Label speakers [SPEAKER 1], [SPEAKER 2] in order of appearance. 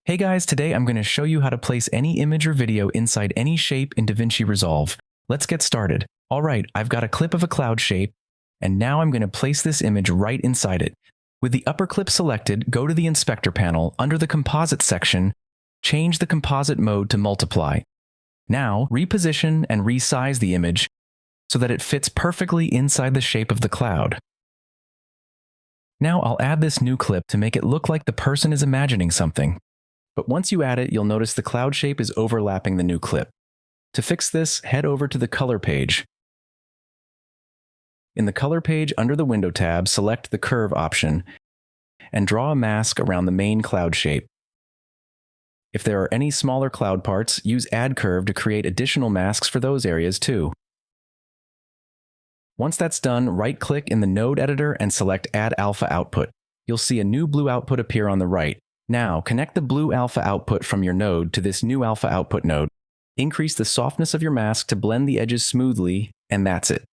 [SPEAKER 1] Hey guys, today I'm going to show you how to place any image or video inside any shape in DaVinci Resolve. Let's get started. Alright, I've got a clip of a cloud shape, and now I'm going to place this image right inside it. With the upper clip selected, go to the Inspector panel, under the Composite section, change the composite mode to Multiply. Now, reposition and resize the image so that it fits perfectly inside the shape of the cloud. Now I'll add this new clip to make it look like the person is imagining something. But once you add it, you'll notice the cloud shape is overlapping the new clip. To fix this, head over to the Color page. In the Color page, under the Window tab, select the Curve option and draw a mask around the main cloud shape. If there are any smaller cloud parts, use Add Curve to create additional masks for those areas too. Once that's done, right-click in the Node Editor and select Add Alpha Output. You'll see a new blue output appear on the right. Now, connect the blue alpha output from your node to this new alpha output node. Increase the softness of your mask to blend the edges smoothly, and that's it.